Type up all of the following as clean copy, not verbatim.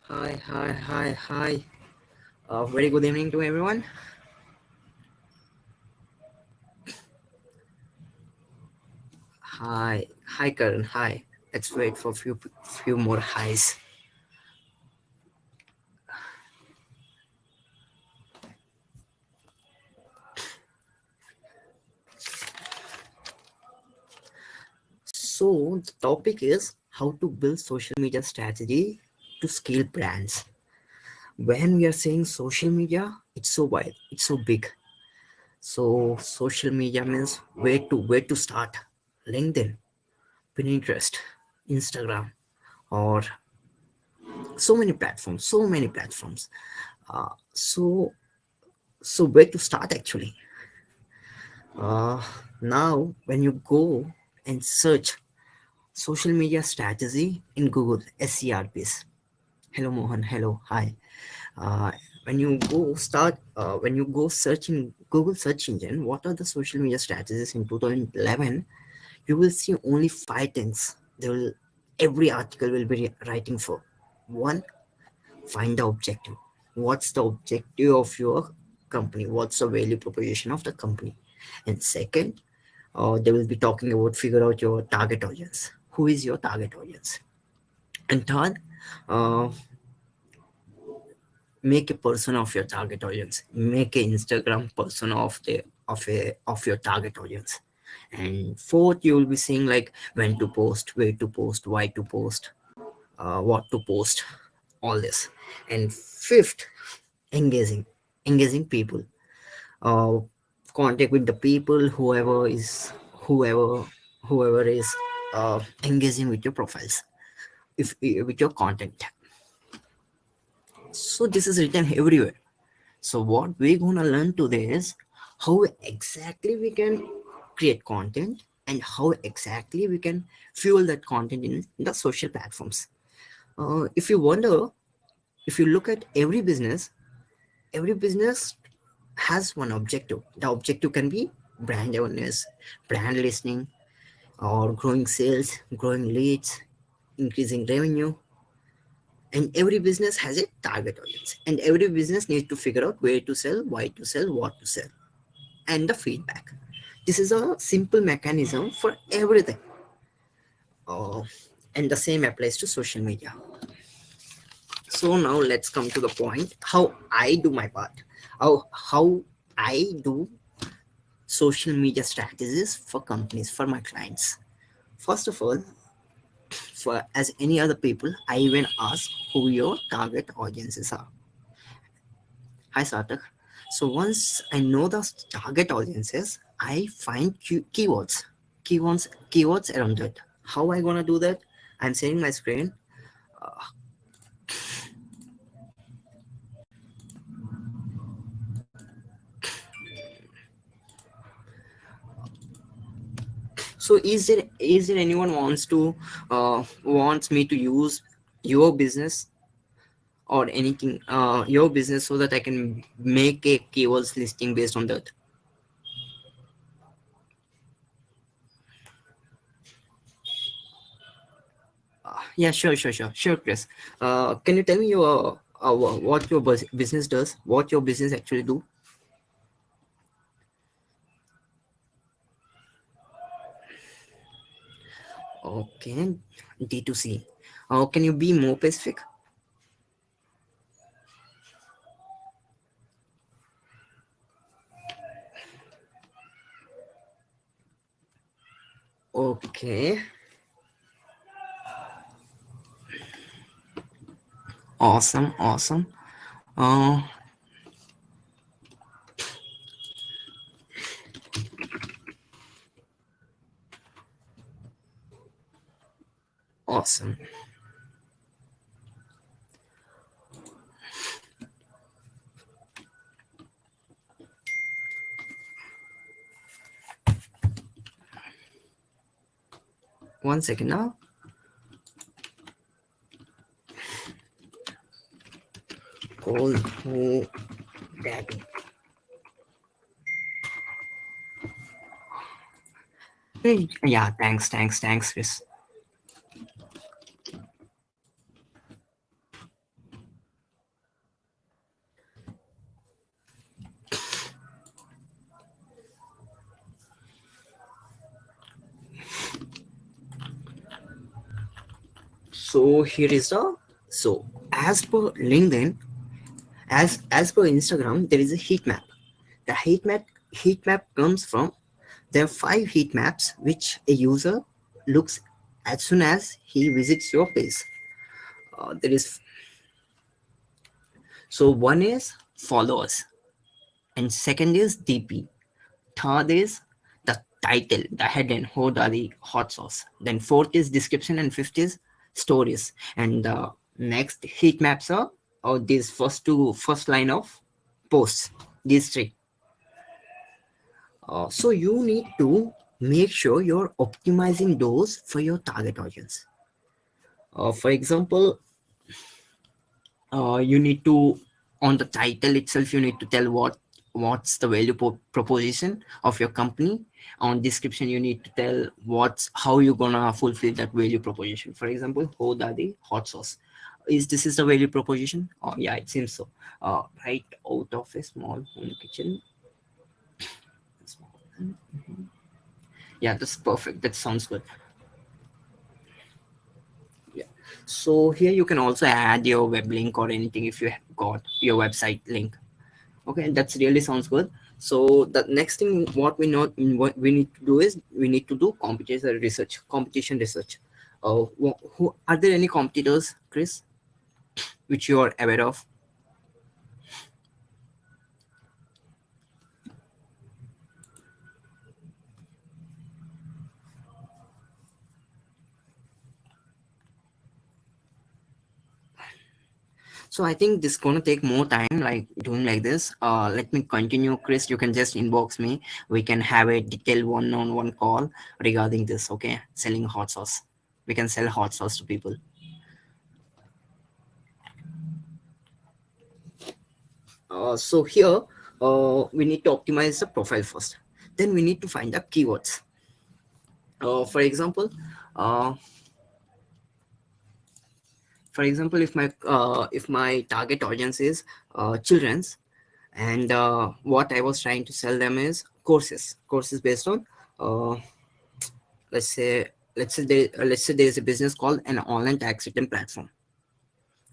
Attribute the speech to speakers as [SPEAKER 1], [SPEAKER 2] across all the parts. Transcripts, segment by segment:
[SPEAKER 1] Hi, hi, hi, hi. Very good evening to everyone. Hi, hi, Karan. Hi. Let's wait for few more highs. So the topic is how to build social media strategy to scale brands. When we are saying social media, it's so wide, it's so big. So social media means where to start. LinkedIn, Pinterest, Instagram, or so many platforms. So where to start actually? Uh, Now, when you go and search social media strategy in Google, SERPs. Hello, Mohan. Hello. Hi. Uh, when you go searching Google search engine, what are the social media strategies in 2011? You will see only five things. Every article will be writing for. One, find the objective. What's the objective of your company? What's the value proposition of the company? And second, they will be talking about figure out your target audience. Who is your target audience? And third, uh, make a persona of your target audience. Make a Instagram persona of your target audience. And fourth, you will be saying like when to post, where to post, why to post, what to post, all this. And fifth, engaging, engaging people. Uh, Contact with the people, whoever is engaging with your profiles, if with your content. So this is written everywhere. So what we're gonna learn today is how exactly we can create content and how exactly we can fuel that content in the social platforms. If you wonder, if you look at every business has one objective. The objective can be brand awareness, brand listening, or growing sales, growing leads, increasing revenue. And every business has a target audience. And every business needs to figure out where to sell, why to sell, what to sell, and the feedback. This is a simple mechanism for everything. Uh, and the same applies to social media. So now let's come to the point how I do my part. How I do social media strategies for companies, for my clients. First of all, for as any other people, I even ask who your target audiences are. Hi Sartak. So once I know the target audiences, I find keywords around it. How I gonna do that? I'm sharing my screen. So is there anyone wants me to use your business or anything your business so that I can make a keywords listing based on that? Yeah, sure, Chris. Can you tell me what your business does? What your business actually do? Okay, D2C. Can you be more specific? Okay, awesome. Uh, Awesome. One second now. Call who that? Hey, yeah, thanks, Chris. So here is the so as per LinkedIn, as per Instagram, there is a heat map. The heat map comes from there are 5 heat maps which a user looks as soon as he visits your page. There is so one is followers, and second is DP. Third is the title, the heading, who are the hot sauce. Then fourth is description, and fifth is stories. And the next heat maps are these first line of posts. These three. So you need to make sure you're optimizing those for your target audience. For example, you need to on the title itself you need to tell what's the value proposition of your company. On description you need to tell what's how you're gonna fulfill that value proposition. For example, Hodadi hot sauce is this is the value proposition. Oh yeah, it seems so. Right out of a small home kitchen. Yeah, that's perfect, that sounds good. Yeah, so here you can also add your web link or anything if you have got your website link. Okay, that's really sounds good. So the next thing what we need to do is we need to do competition research. Who are there any competitors, Chris, which you are aware of? So I think this gonna take more time, like doing like this. Let me continue, Chris. You can just inbox me. We can have a detailed one-on-one call regarding this. Okay, selling hot sauce. We can sell hot sauce to people. So here, we need to optimize the profile first. Then we need to find the keywords. For example, uh, if my target audience is children's, and what I was trying to sell them is courses based on uh, let's say let's say there is a business called an online tax return platform.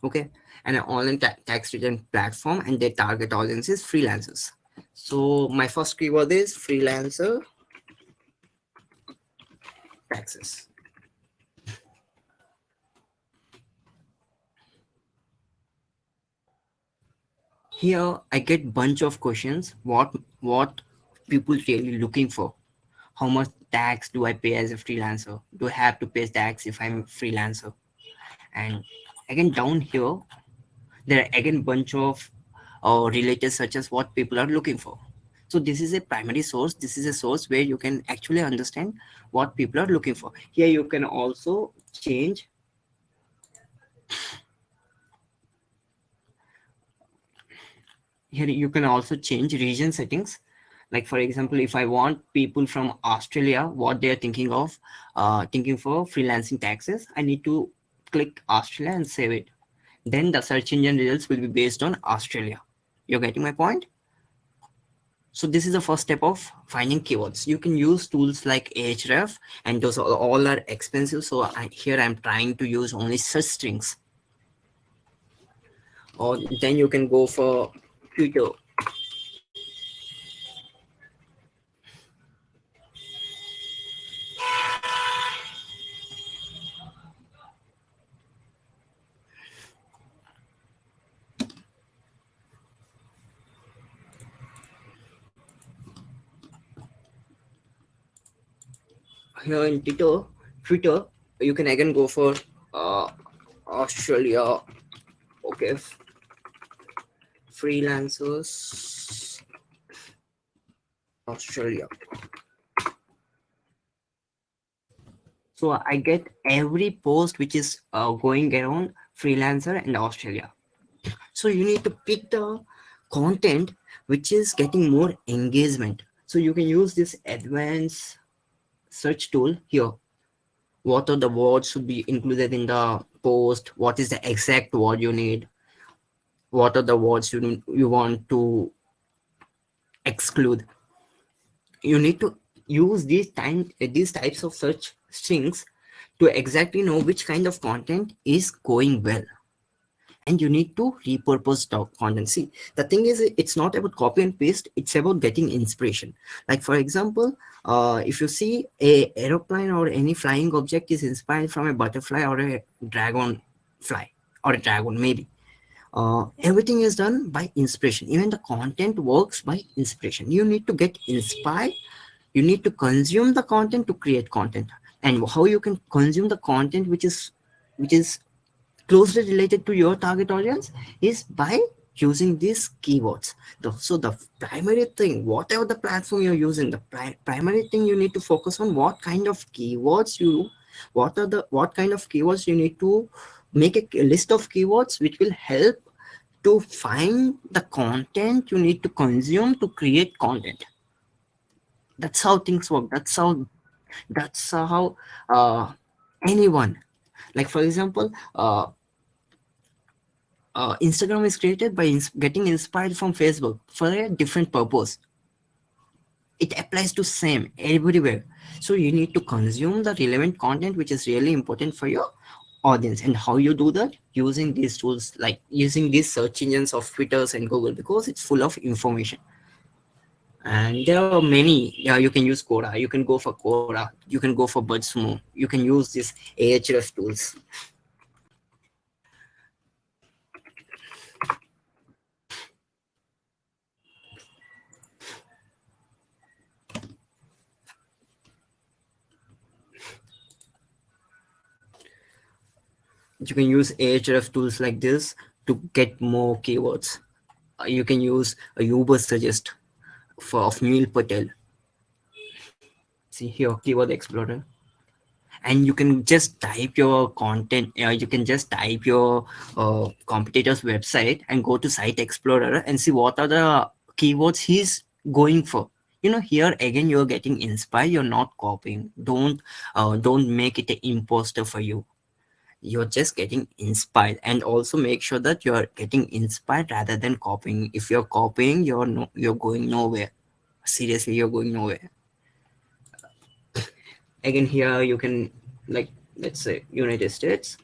[SPEAKER 1] Okay, and an online tax return platform, and their target audience is freelancers. So my first keyword is freelancer taxes. Here I get bunch of questions. What people really looking for? How much tax do I pay as a freelancer? Do I have to pay tax if I'm a freelancer? And again down here there are again bunch of related such as what people are looking for. So this is a primary source. This is a source where you can actually understand what people are looking for. Here you can also change. Here you can also change region settings. Like for example, if I want people from Australia, what they are thinking of, thinking for freelancing taxes, I need to click Australia and save it. Then the search engine results will be based on Australia. You're getting my point? So this is the first step of finding keywords. You can use tools like Ahref, and those all are expensive. So here I'm trying to use only search strings. Or then you can go for Twitter. Here in Twitter, you can again go for uh, Australia. Okay, freelancers Australia. So I get every post which is going around freelancer and Australia. So you need to pick the content which is getting more engagement. So you can use this advanced search tool here. What are the words should be included in the post? What is the exact word you need? What are the words you want to exclude? You need to use these types of search strings to exactly know which kind of content is going well, and you need to repurpose content. See, the thing is, it's not about copy and paste, it's about getting inspiration. Like for example, if you see a aeroplane or any flying object is inspired from a butterfly or a dragon fly or a dragon maybe, everything is done by inspiration. Even the content works by inspiration. You need to get inspired, you need to consume the content to create content. And how you can consume the content which is closely related to your target audience is by using these keywords. So the primary thing, whatever the platform you're using, the primary thing you need to focus on what kind of keywords you, what kind of keywords you need to make a list of keywords which will help to find the content you need to consume to create content. That's how things work. That's how anyone, like for example, Instagram is created by getting inspired from Facebook for a different purpose. It applies to same everywhere. So you need to consume the relevant content which is really important for your audience. And how you do that? Using these tools, like using these search engines of Twitters and Google, because it's full of information. And there are many. Yeah, you can use Quora, you can go for Quora, you can go for Buzzsumo, you can use these Ahrefs tools. You can use Ahrefs tools like this to get more keywords. You can use a Uber suggest for of Neil Patel. See here, Keyword Explorer, and you can just type your content. You can just type your competitor's website and go to Site Explorer and see what are the keywords he's going for. Here again you're getting inspired. You're not copying. Don't make it an imposter for you. You're just getting inspired, and also make sure that you're getting inspired rather than copying. If you're copying, you're going nowhere. Seriously, you're going nowhere. Again, here you can, like, let's say United States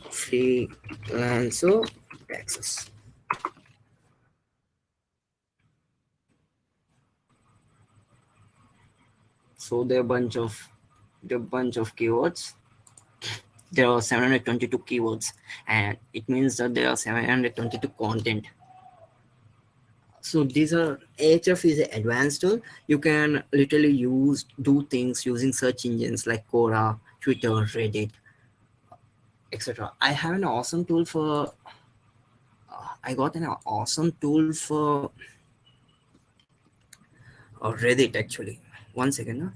[SPEAKER 1] freelancer taxes. So there are a bunch of keywords. There are 722 keywords, and it means that there are 722 content. So these are Ahrefs is an advanced tool. You can literally do things using search engines like Quora, Twitter, Reddit, etc. I got an awesome tool for Reddit actually. One second. Huh?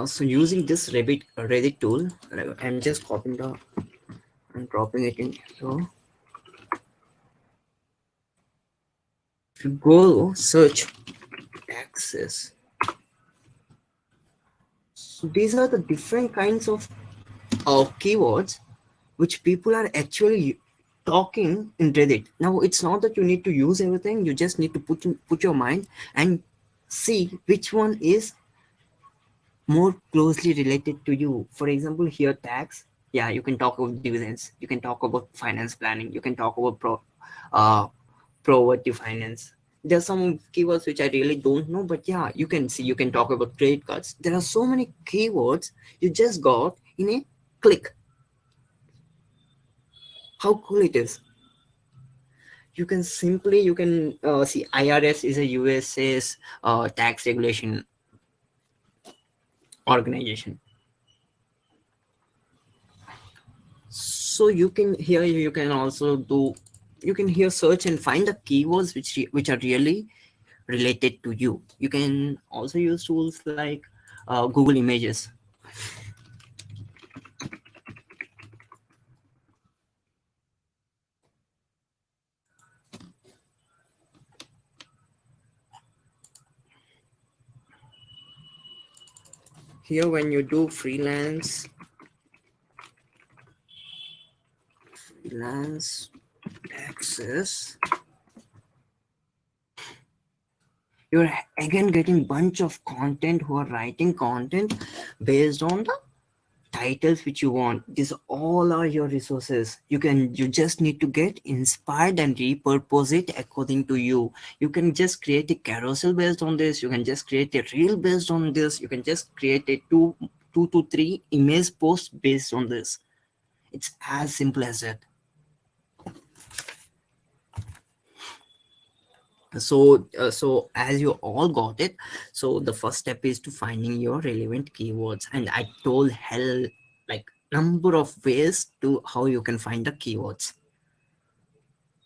[SPEAKER 1] So using this Reddit tool, I'm just copying I'm dropping it in. So if you go search taxes, so these are the different kinds of keywords which people are actually talking in Reddit. Now it's not that you need to use everything. You just need to put your mind and see which one is more closely related to you. For example, here tax. Yeah, you can talk about dividends. You can talk about finance planning. You can talk about uh, poverty finance. There are some keywords which I really don't know, but yeah, you can see. You can talk about credit cards. There are so many keywords you just got in a click. How cool it is. You can see IRS is a US's tax regulation organization. So you can also do, you can here search and find the keywords which are really related to you. You can also use tools like Google Images. Here when you do freelance access, you're again getting bunch of content who are writing content based on the titles which you want. These all are your resources. You just need to get inspired and repurpose it according to you. You can just create a carousel based on this, you can just create a reel based on this, you can just create a two to three image posts based on this. It's as simple as that. So as you all got it, so the first step is to finding your relevant keywords, and I told hell like number of ways to how you can find the keywords.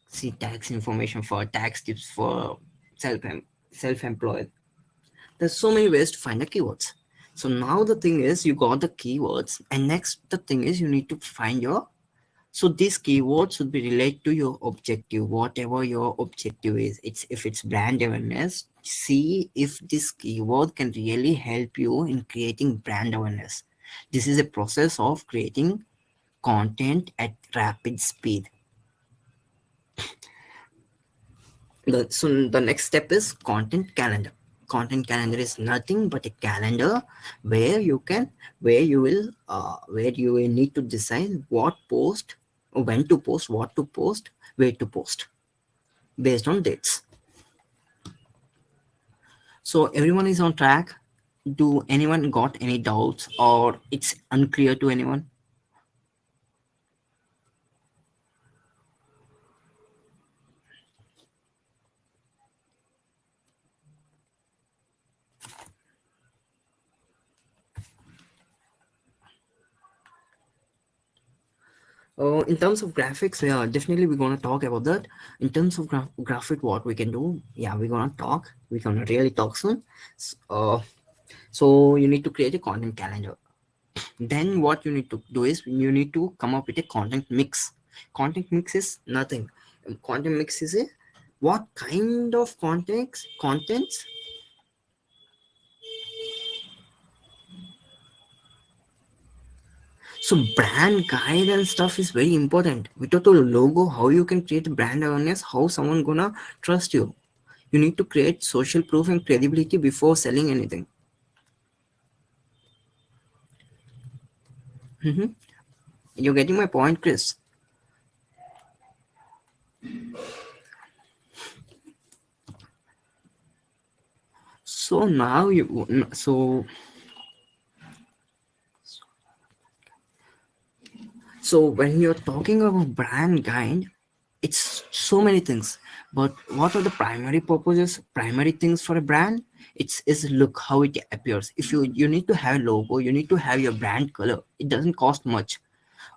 [SPEAKER 1] See, tax information for tax tips for self self-employed. There's so many ways to find the keywords. So now the thing is you got the keywords, and next the thing is you need to find your, so these keywords should be related to your objective, whatever your objective is. It's if it's brand awareness, see if this keyword can really help you in creating brand awareness. This is a process of creating content at rapid speed. So the next step is content calendar. Content calendar is nothing but a calendar where where you will need to decide what post, when to post, what to post, where to post based on dates. So everyone is on track. Do anyone got any doubts or it's unclear to anyone? In terms of graphics, yeah, definitely we're gonna talk about that. In terms of graphic, what we can do, yeah, we're gonna talk. We're gonna really talk soon. So you need to create a content calendar. Then what you need to do is you need to come up with a content mix. Content mix is nothing. Content mix is a what kind of contents. So brand guide and stuff is very important. Without a logo, how you can create brand awareness, how someone gonna trust you. You need to create social proof and credibility before selling anything. Mhm. You're getting my point, Chris. So now so when you're talking about brand guide, it's so many things. But what are the primary purposes, primary things for a brand? It's is look how it appears. If you need to have a logo, you need to have your brand color. It doesn't cost much.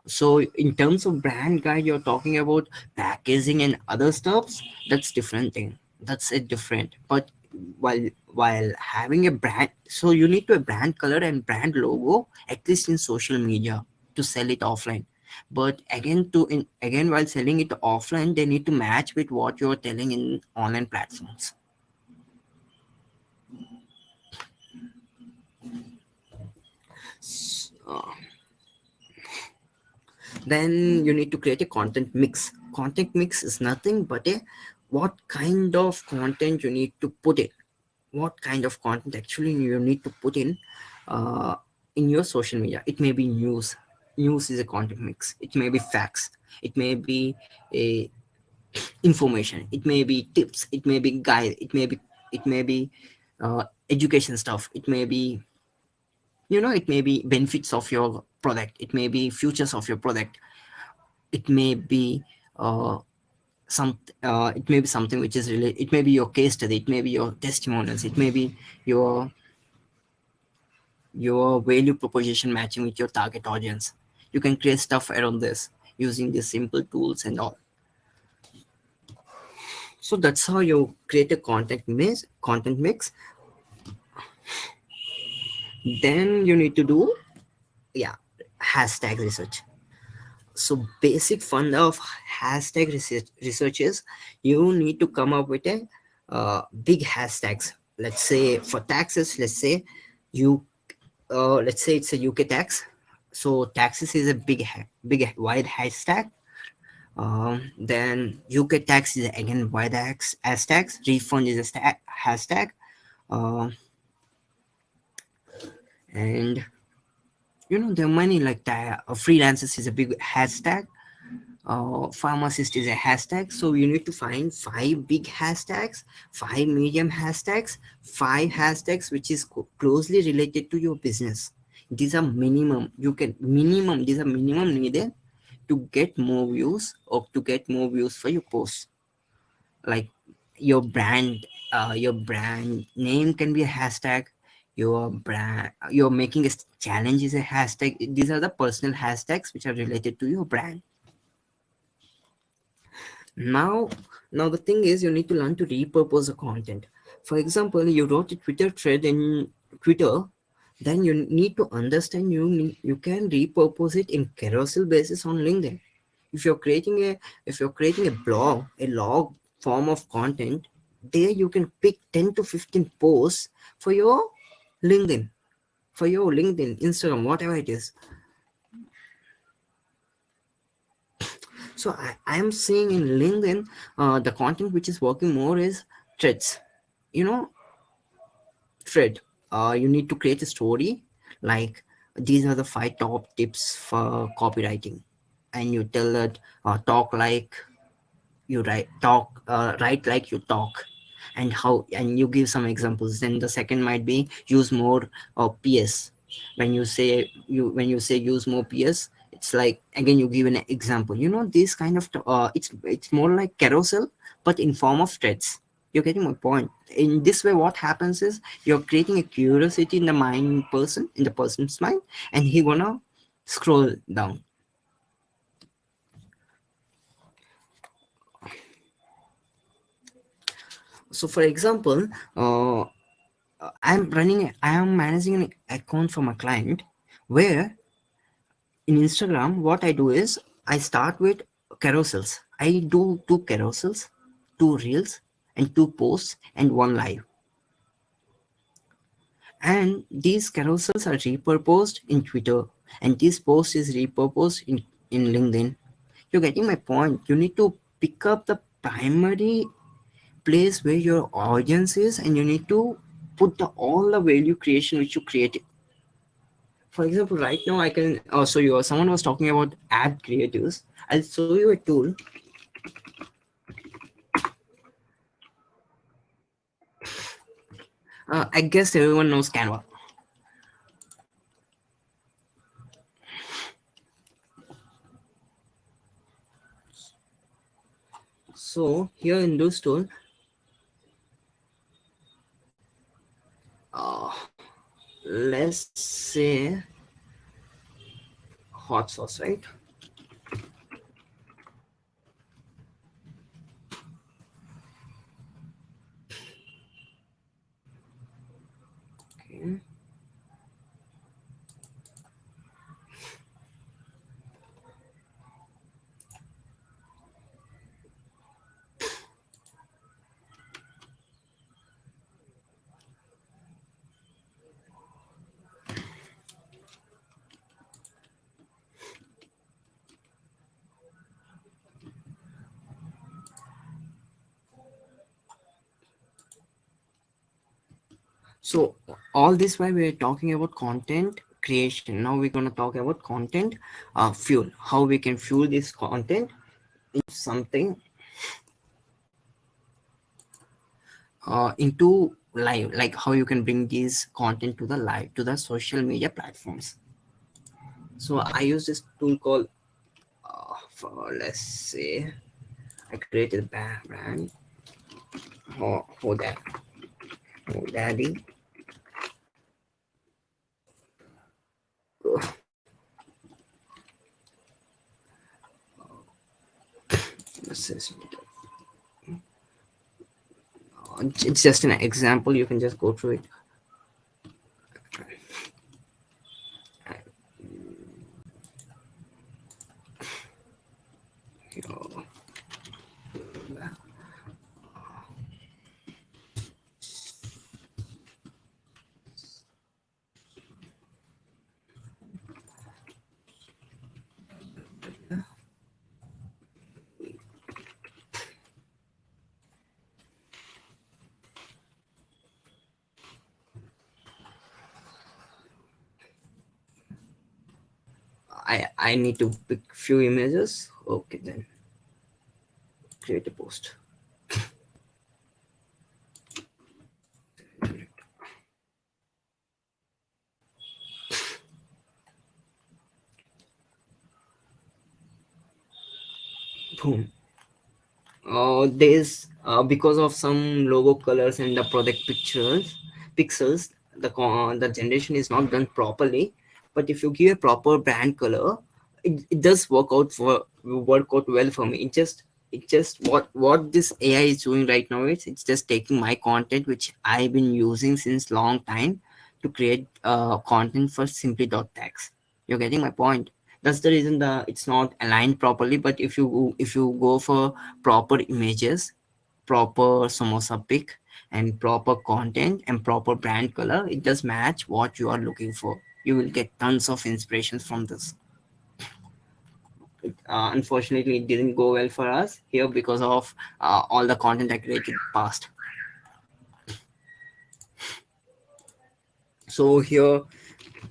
[SPEAKER 1] So in terms of brand guide, you're talking about packaging and other stuffs. That's different thing. That's a different. But while having a brand, so you need to have brand color and brand logo at least in social media to sell it offline. But again while selling it offline, they need to match with what you're telling in online platforms. Uh, then you need to create a content mix. Content mix is nothing but a what kind of content you need to put in, what kind of content actually you need to put uh, in your social media. It may be news is a content mix, it may be facts, it may be a information, it may be tips, it may be guide, it may be education stuff, it may be, it may be benefits of your product, it may be futures of your product. it may be it may be something which is related. It may be your case study, it may be your testimonials, it may be your your value proposition matching with your target audience. You can create stuff around this using these simple tools and all. So that's how you create a content mix. Then you need to do, yeah, hashtag research. So basic fund of hashtag research is you need to come up with a big hashtags. Let's say for taxes, you let's say it's a UK tax. So taxes is a big wide hashtag. Then UK tax is again wide hashtags. Refund is a hashtag. Uh, and there are many like that. Freelancers is a big hashtag. Pharmacist is a hashtag. So you need to find five big hashtags, five medium hashtags, five hashtags which is closely related to your business. These are minimum. These are minimum needed to get more views or to get more views for your post. Like your brand name can be a hashtag. You're making a challenge is a hashtag. These are the personal hashtags which are related to your brand. Now the thing is you need to learn to repurpose the content. For example, you wrote a Twitter thread in Twitter, then you need to understand you can repurpose it in carousel basis on LinkedIn. If you're creating a blog, a log form of content, there you can pick 10 to 15 posts for your LinkedIn, Instagram, whatever it is. So I am seeing in LinkedIn, the content which is working more is threads. You know, thread. You need to create a story like these are the five top tips for copywriting, and you tell that write like you talk, and you give some examples. Then the second might be use more PS. When you say use more PS, it's like again you give an example. This kind of it's more like carousel but in form of threads. You're getting my point. In this way what happens is you're creating a curiosity in the person's mind, and he gonna scroll down. So for example, I am managing an account for my client, where in Instagram what I do is I start with carousels. I do two carousels, two reels, and two posts and one live. And these carousels are repurposed in Twitter, and this post is repurposed in LinkedIn. You're getting my point. You need to pick up the primary place where your audience is, and you need to put all the value creation which you created. For example, right now I can show you. Someone was talking about ad creatives. I'll show you a tool. I guess everyone knows Canva. So here in this tool, uh, let's say hot sauce, right? Okay. So all this while we're talking about content creation. Now we're gonna talk about content fuel. How we can fuel this content into something, into live, like how you can bring these content to the live, to the social media platforms. So I use this tool called let's say I created a brand. Oh that, oh daddy. Oh, this is, it's just an example. You can just go through it. Oh, I need to pick few images. Okay, then create a post. Boom. There's because of some logo colors and the product pixels, the generation is not done properly. But if you give a proper brand color, it does work out well for me. It just what this AI is doing right now is it's just taking my content which I've been using since long time to create content for simply.tags. You're getting my point. That's the reason the it's not aligned properly. But if you go for proper images, proper samosa pic, and proper content and proper brand color, it does match what you are looking for. You will get tons of inspirations from this. Unfortunately, it didn't go well for us here because of all the content I created past. So here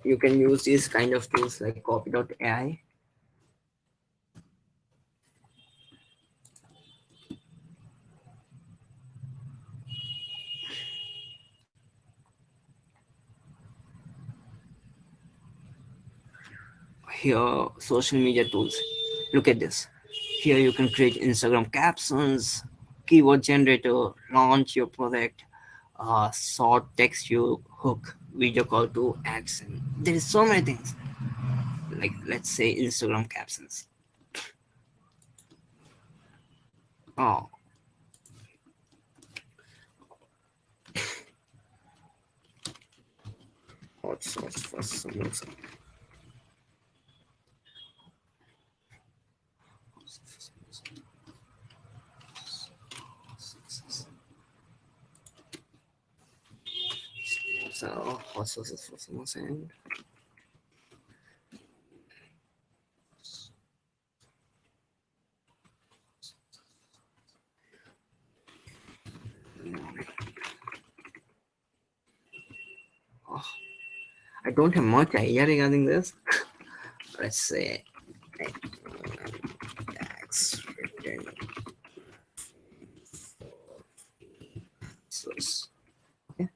[SPEAKER 1] you can use these kind of tools like copy.ai. Here social media tools, look at this. Here you can create Instagram captions, keyword generator, launch your product, short text you hook, video call to action. There is so many things, like let's say Instagram captions. Oh, hot sauce for samosa. So hot sauces for samosa and oh, I don't have much idea regarding this. Let's say tax written source. Okay.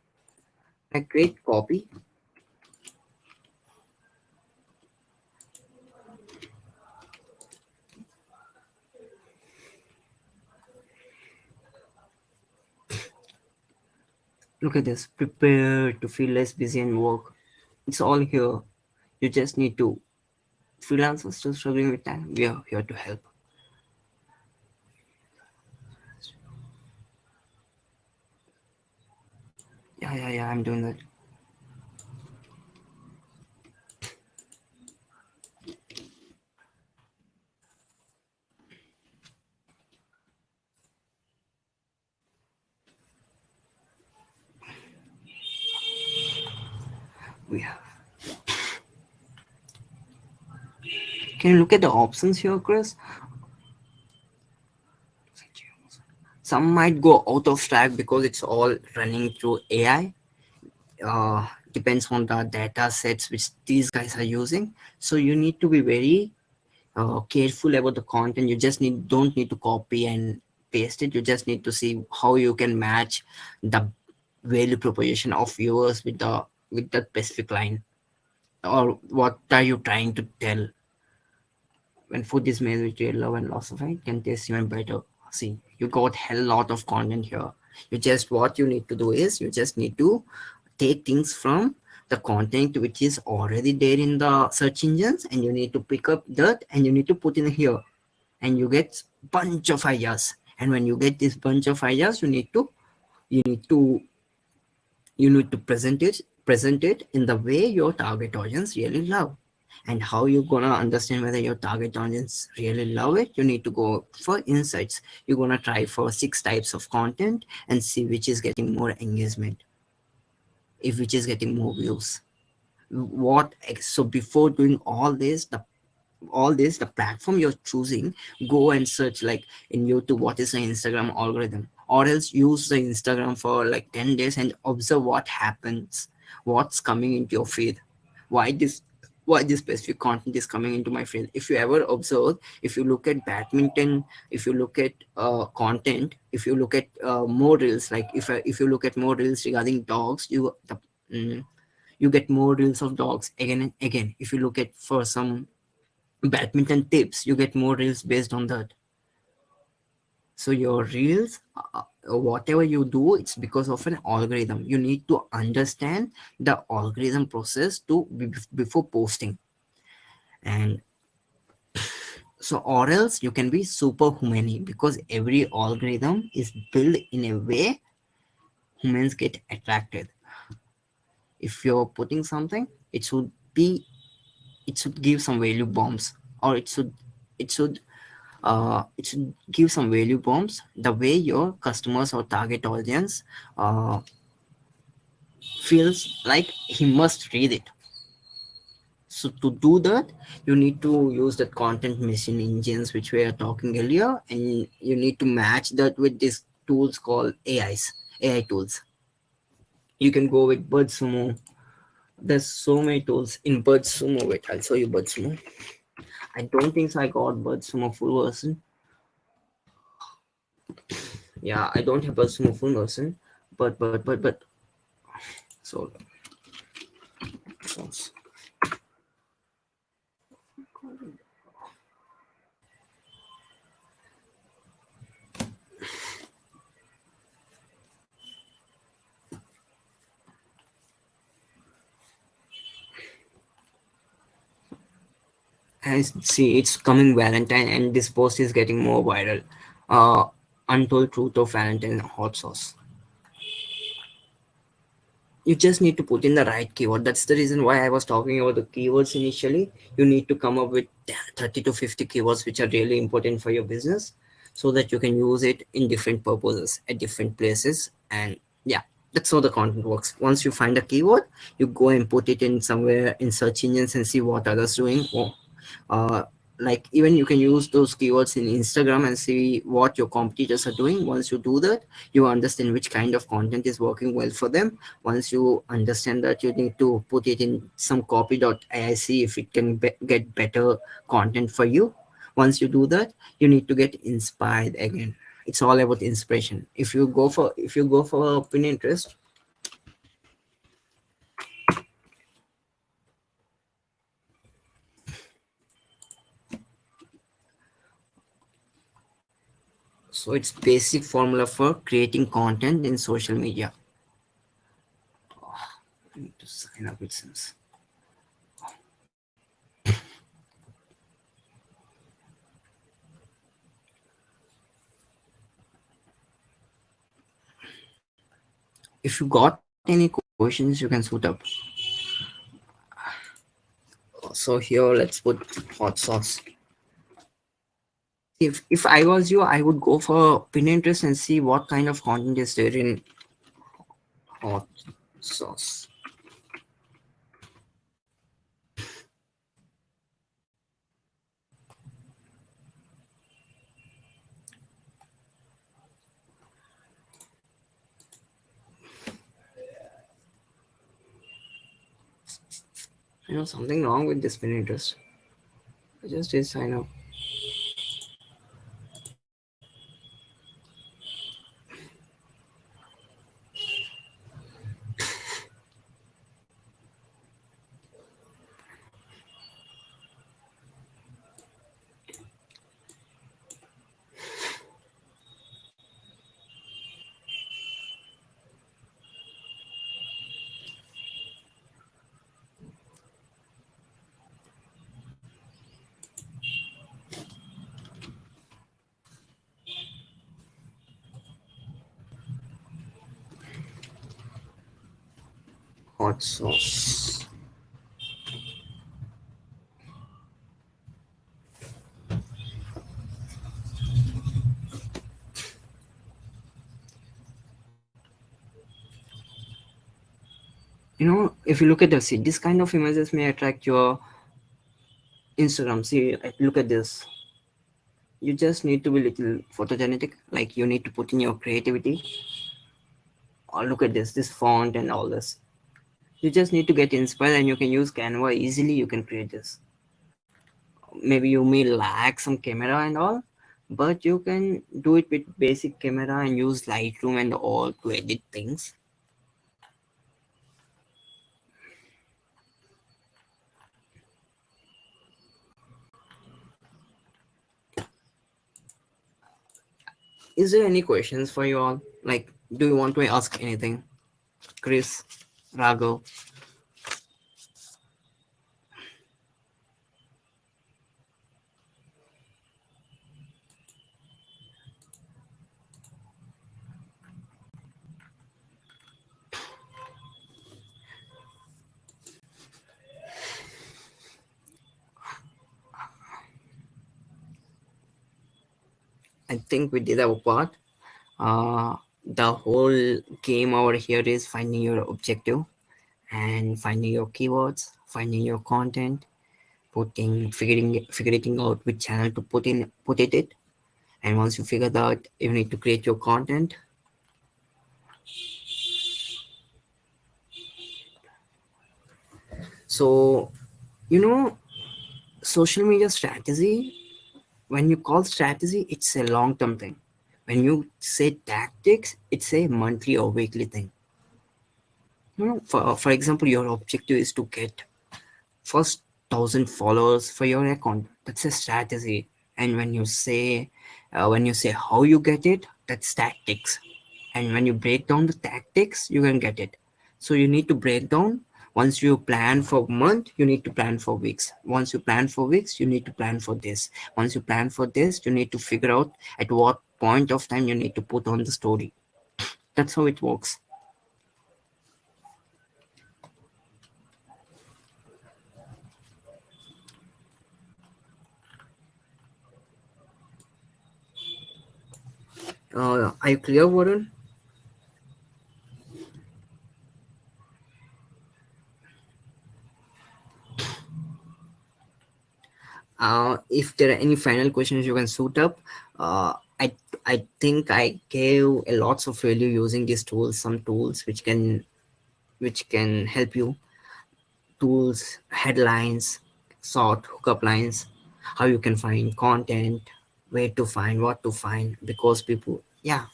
[SPEAKER 1] I create copy. Look at this. Prepare to feel less busy and work. It's all here. You just need to. Freelancers still struggling with time. We are here to help. Yeah. I'm doing that. We have. Can you look at the options here, Chris? Some might go out of track because it's all running through AI. Depends on the data sets which these guys are using. So you need to be very careful about the content. You just don't need to copy and paste it. You just need to see how you can match the value proposition of yours with the specific line, or what are you trying to tell. when food is made with real love and loss of it can taste even better. See, you got hell lot of content here. You just what you need to do is you just need to take things from the content which is already there in the search engines, and you need to pick up that and you need to put in here, and you get bunch of ideas. And when you get this bunch of ideas, you need to present it in the way your target audience really love. And how you gonna understand whether your target audience really love it? You need to go for insights. You're gonna try for 6 types of content and see which is getting more engagement, if which is getting more views. So before doing all this, the platform you're choosing, go and search like in YouTube what is the Instagram algorithm, or else use the Instagram for like 10 days and observe what happens, what's coming into your feed, why this specific content is coming into my feed. If you ever observe, if you look at badminton, if you look at content, if you look at more reels, like if you look at more reels regarding dogs, mm, you get more reels of dogs again and again. If you look at for some badminton tips, you get more reels based on that. So your reels, whatever you do, it's because of an algorithm. You need to understand the algorithm process before posting. And so, or else you can be superhuman, because every algorithm is built in a way humans get attracted. If you're putting something, it should give some value bombs, or it should give some value bombs the way your customers or target audience uh, feels like he must read it. So to do that, you need to use the content machine engines which we are talking earlier, and you need to match that with these tools called AI tools. You can go with BuzzSumo. There's so many tools in BuzzSumo. Wait, I'll show you BuzzSumo. I don't think so I got BuzzSumo full version. Yeah, I don't have BuzzSumo full version, but so and see, it's coming Valentine, and this post is getting more viral. Uh, Untold truth of Valentine hot sauce. You just need to put in the right keyword. That's the reason why I was talking about the keywords initially. You need to come up with 30 to 50 keywords which are really important for your business, so that you can use it in different purposes at different places. And yeah, that's how the content works. Once you find a keyword, you go and put it in somewhere in search engines and see what others doing. Or uh, like even you can use those keywords in Instagram and see what your competitors are doing. Once you do that, you understand which kind of content is working well for them. Once you understand that, you need to put it in some copy.ai, see if it can get better content for you. Once you do that, you need to get inspired again. It's all about inspiration. If you go for Pinterest, so it's basic formula for creating content in social media. I need to sign up with Sims. If you got any questions, you can shoot up. So here, let's put hot sauce. If I was you, I would go for Pinterest and see what kind of content is there in hot sauce. Something wrong with this Pinterest. I just did sign up. hot sauce. If you look at this, see, this kind of images may attract your Instagram. See, look at this. You just need to be little photogenic, like you need to put in your creativity. Or look at this font and all this. You just need to get inspired, and you can use Canva easily. You can create this. Maybe you may lack some camera and all, but you can do it with basic camera and use Lightroom and all to edit things. Is there any questions for you all? Like, do you want to ask anything? Chris, Raghav? I think we did our part. The whole game over here is finding your objective and finding your keywords, finding your content, figuring out which channel to put it. And once you figure that, you need to create your content. So, you know, social media strategy, when you call strategy, it's a long term thing. When you say tactics, it's a monthly or weekly thing. For example, your objective is to get first 1,000 followers for your account. That's a strategy. And when you say how you get it, that's tactics. And when you break down the tactics, you can get it. So you need to break down. Once you plan for month, you need to plan for weeks. Once you plan for weeks, you need to plan for this. Once you plan for this, you need to figure out at what point of time you need to put on the story. That's how it works. Are you clear, Warren? If there are any final questions, you can suit up. Uh, I I think I gave a lots of value using these tools. Some tools which can help you. Tools, headlines, sort hookup lines, how you can find content, where to find, what to find, because people, yeah.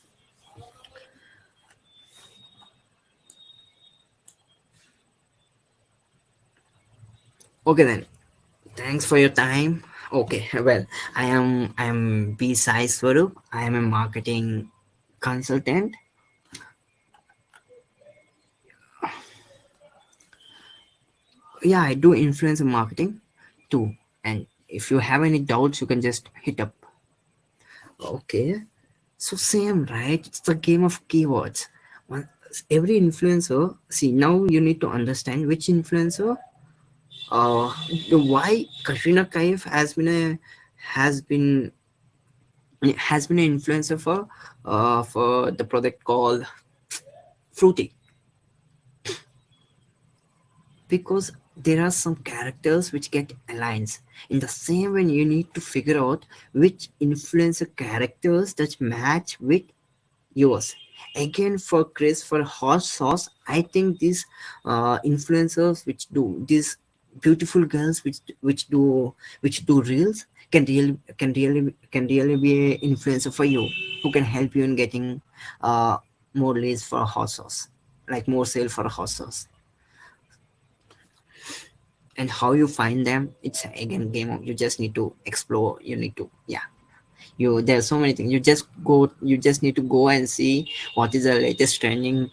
[SPEAKER 1] Okay then. Thanks for your time. Okay, well, I am B Sai Swarup. I am a marketing consultant. Yeah, I do influencer marketing too. And if you have any doubts, you can just hit up. Okay. So same, right? It's the game of keywords. One, every influencer. See, now you need to understand which influencer. Uh, why Katrina Kaif has been an influencer for the product called Fruity, because there are some characters which get alliance. In the same way, you need to figure out which influencer characters that match with yours. Again, for Chris, for hot sauce, I think these influencers which do these beautiful girls which do reels can really be an influencer for you, who can help you in getting uh, more leads for hot sauce, like more sale for hot sauce. And how you find them, it's again game of, you just need to explore, you need to, yeah, there's so many things. You just need to go and see what is the latest trending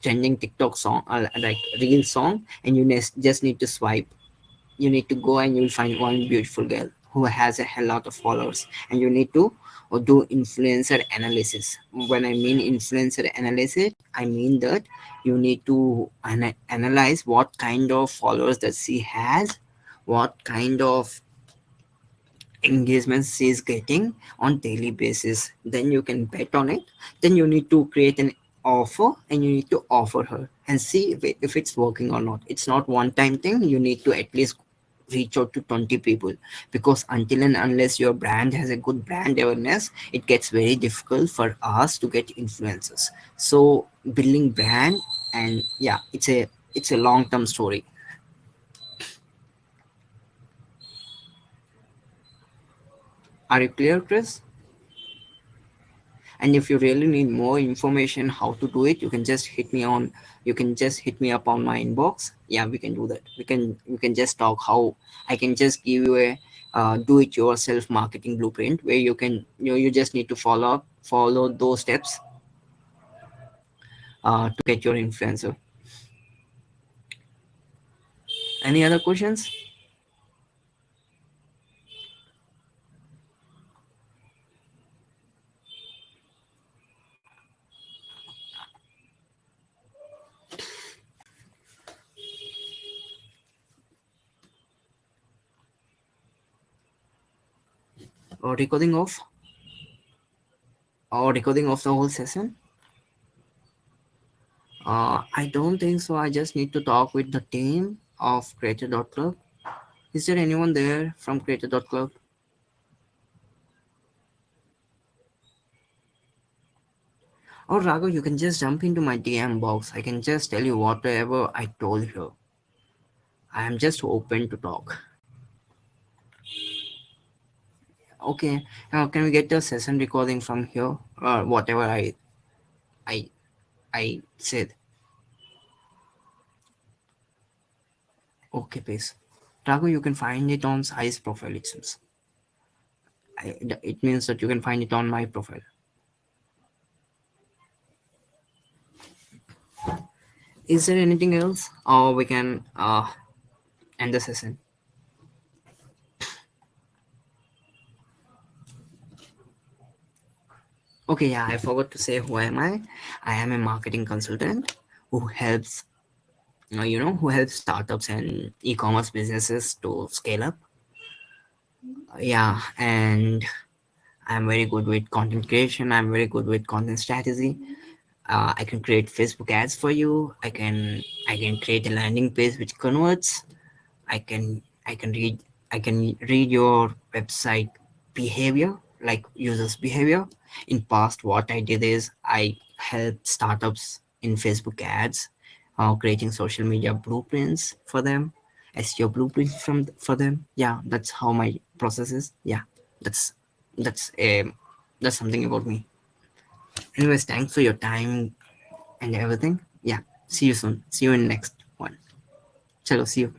[SPEAKER 1] TikTok song, like reel song, and just need to swipe. You need to go and you'll find one beautiful girl who has a hell lot of followers, and you need to do influencer analysis. When I mean influencer analysis, I mean that you need to analyze what kind of followers that she has, what kind of engagements she is getting on daily basis. Then you can bet on it. Then you need to create an offer, and you need to offer her and see if it's working or not. It's not one time thing. You need to at least reach out to 20 people, because until and unless your brand has a good brand awareness, it gets very difficult for us to get influencers. So building brand, and yeah, it's a long term story. Are you clear, Chris? And if you really need more information how to do it, you can just hit me up on my inbox. Yeah, we can do that. We can just talk how I can just give you a do it yourself marketing blueprint, where you just need to follow those steps to get your influencer. Any other questions? Or recording of the whole session? I don't think so. I just need to talk with the team of creator.club. Is there anyone there from creator.club? Or Raghav, you can just jump into my DM box. I can just tell you whatever I told you. I am just open to talk. Okay, now can we get the session recording from here, or whatever I I said? Okay, please. Raghav, you can find it on Sai's profile. It seems. It means that you can find it on my profile. Is there anything else, or we can end the session? Okay, yeah, I forgot to say who am I. I am a marketing consultant who helps who helps startups and e-commerce businesses to scale up. Yeah, and I'm very good with content creation. I'm very good with content strategy. I can create Facebook ads for you. I can create a landing page which converts. I can read your website behavior, like users behavior. In past, what I did is I helped startups in Facebook ads, creating social media blueprints for them, SEO blueprints for them. Yeah, that's how my process is. Yeah, that's that's um that's something about me. Anyways, thanks for your time and everything. Yeah, see you soon. See you in next one. Chalo, see you.